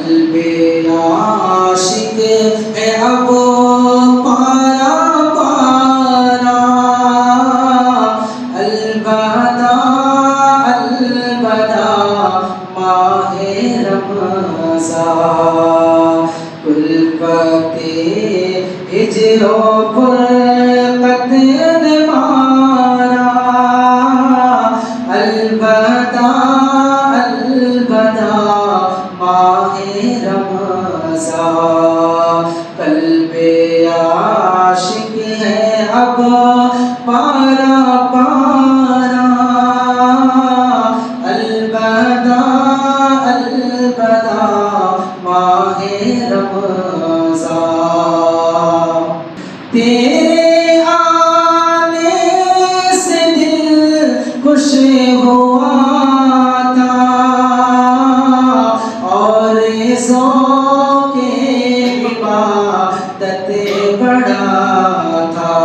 कल्बे आशिक है अब पारा पारा, अलबदा अलबदा माहे रमज़ान, कुलपते हिजरो फुरकत ने मारा, अलबदा अलबदा माहे रमज़ान, कल्बे आशिक है अब पारा पारा, अलबदा अलबदा माहे रमज़ान। तेरे आने से दिल खुश हुआ था और ज़ौक़े इबादत बढ़ा था,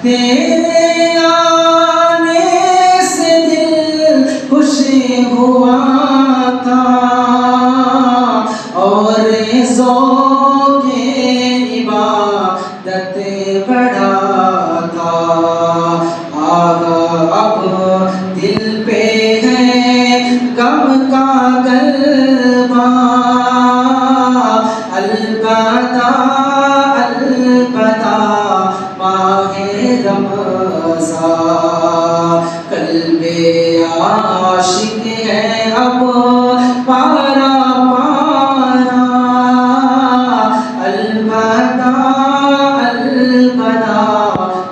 तेरे आने से दिल खुश हुआ था और ज़ौक़े इबादत बढ़ा था। अब दिल पे है गम का गलबा, अलबदा अलबदा माहे रमज़ान, कल्बे आशिक है अब पारा पारा, अलबदा अलबदा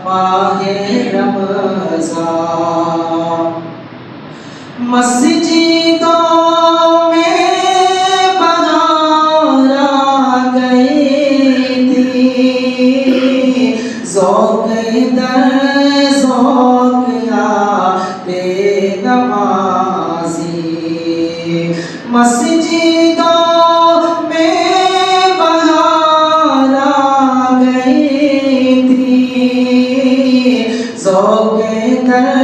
माहे रमज़ान। मस्जिदों में बहार आ गई थी, ज़ौक़ दर ज़ौक़ आते नमाज़ी, मस्जिदों में बहार आ गई थी, ज़ौक़ दर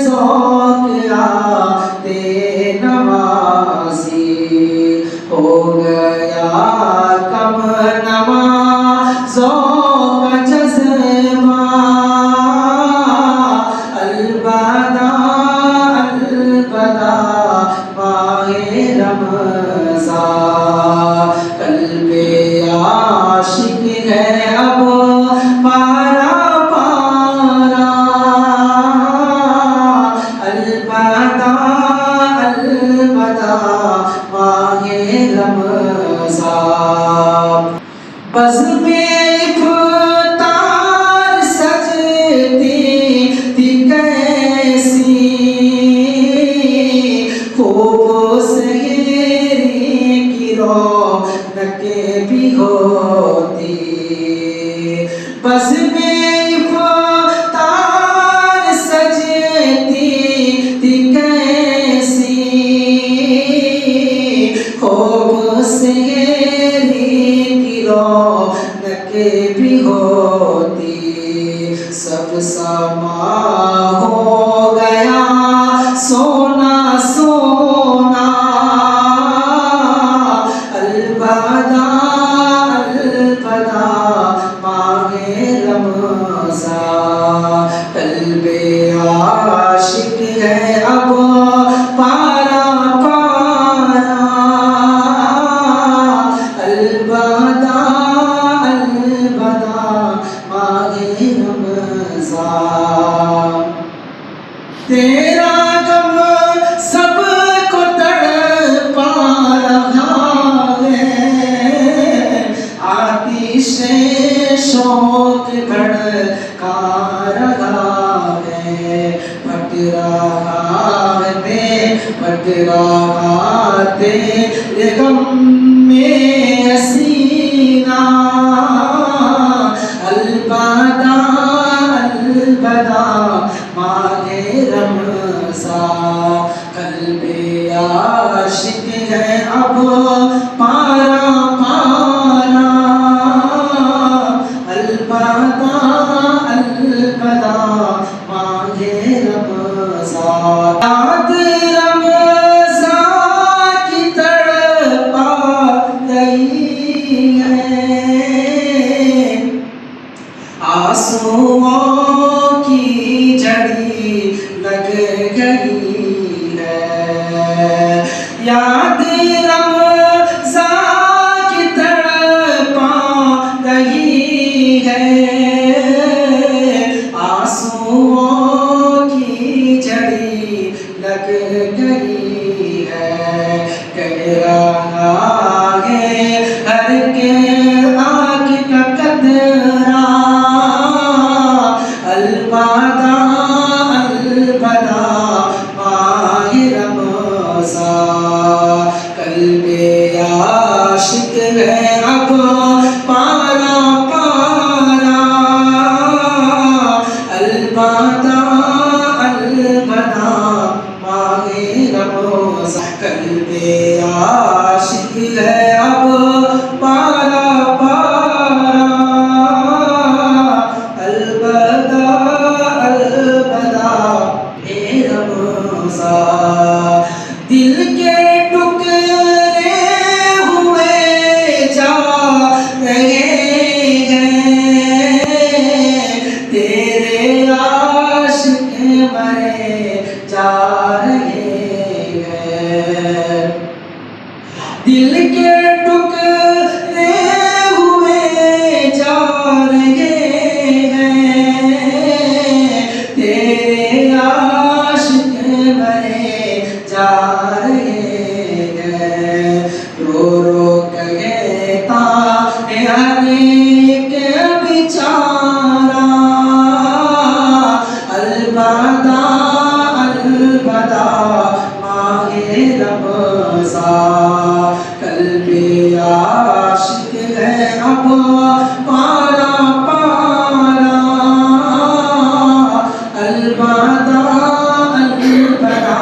ज़ौक़ आते नमाज़ी, हो गया कम नमाज़ों का जज़्बा, अलबदा अलबदा माहे रमज़ान, कल्बे आशिक है अब पारा पारा, अलबदा अलबदा माहे रमज़ान। बज़्म-ए इफ़्तार सजती थी कैसी, खूब सहरी की रौनकें भी होती, बज़्म-ए इफ़्तार सजती थी कैसी, खूब सहरी की रौनकें भी होती, सब समा हो गया सोना सोना, अलबदा अलबदा माहे रमज़ान, कल्बे आशिक है अब पारा पारा, अलबदा अलबदा माहे रमज़ान। तेरा गम सबको तड़पा रहा है, आतिशे शौक़ भड़का रहा है, फट रहा है फट रहा तेरे गम में हसीना, अलबदा अलबदा माहे रमज़ान, कल्बे आशिक है अब पारा पारा, अलबदा अलबदा माहे रमज़ान। याद रमज़ान की तड़प कह रहा है हर के आँख का कतरा, अलबदा अलबदा माहे रमज़ान, कल्बे आशिक है अब पारा पारा, अलबदा अलबदा माहे रमज़ान, कल्बे आशिक है अब पारा पारा, अलबदा अलबदा माहे रमज़ान। दिल के टुकड़े हुए जा रहे हैं, तेरे आशिक मरे जा रहे हैं। दिल के टुकड़े हुए जा रहे हैं, तेरे आशिक मरे जा रहे हैं। रो रो कहता है हर एक बेचारा, अलबदा अलबदा माहे रमज़ान, कल्बे आशिक है अब पारा पारा, अलबदा अलबदा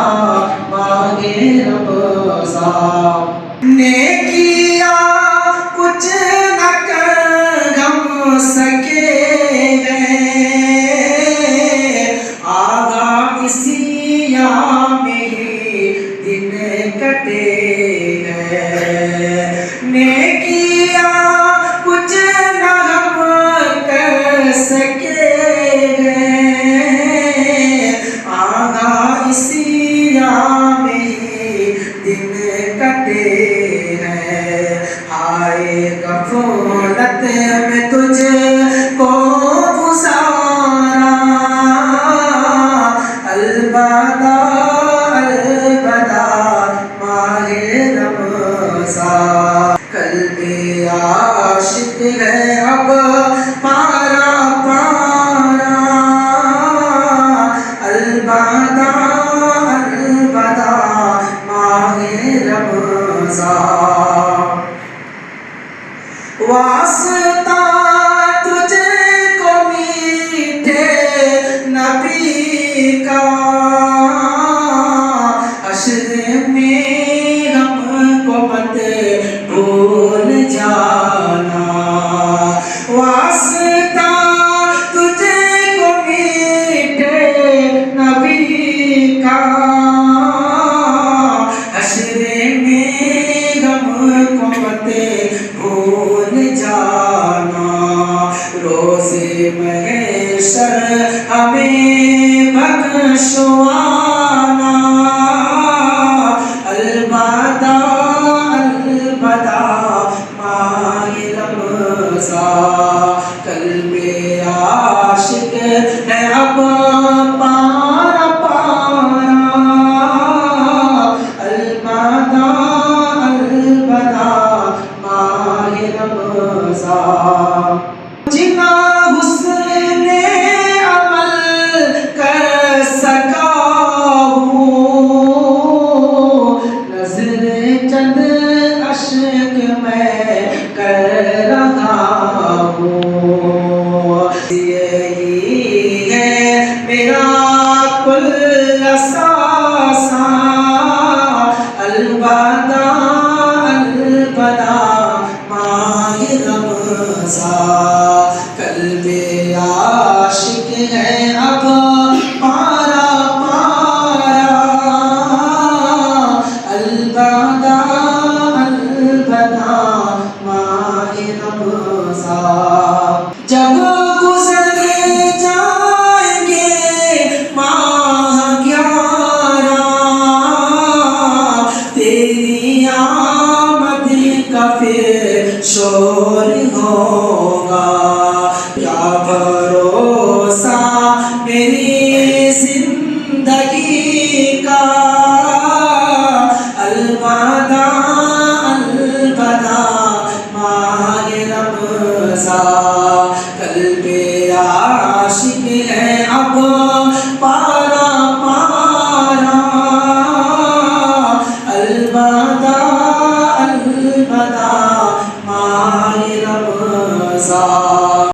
माहे रमज़ान। नेकिया कुछ न कर हम सके हैं, आगा इसी में ही दिन कटे हैं। नेकिया कुछ न हम कर सके हैं, आगा इसी में ही दिन कटे हैं। हाय गफलत में तुझको गुज़ारा, अलबदा अलबदा माहे रमज़ान, कल्बे आशिक है अब पारा पारा, अलबदा अलबदा माहे रमज़ान। वास्ता तुझको मीठे नबी का, हश्र में हमको मत भूल जाना। वास्ता तुझको मीठे नबी का, हश्र में हमको मत भूल जाना। रोज़े महशर हमें बख्शवाना, अलबदा अलबदा माहे रमज़ान, कल्बे आशिक है अब पारा पारा, अलबदा अलबदा माहे रमज़ान। जिना हुस्ने अमल कर सका हूँ, नज़र चंद अश्क में कर रहा हूँ। यही है मेरा कुल सासा, अलबदा अलबदा माहे रमज़ान, कल्बे आशिक है अब पारा पारा, अलबदा अलबदा माहे रमज़ान। जब गुज़र जाएंगे माह 11, तेरी आमद का फिर शोर होगा। क्या भरोसा मेरी जिंदगी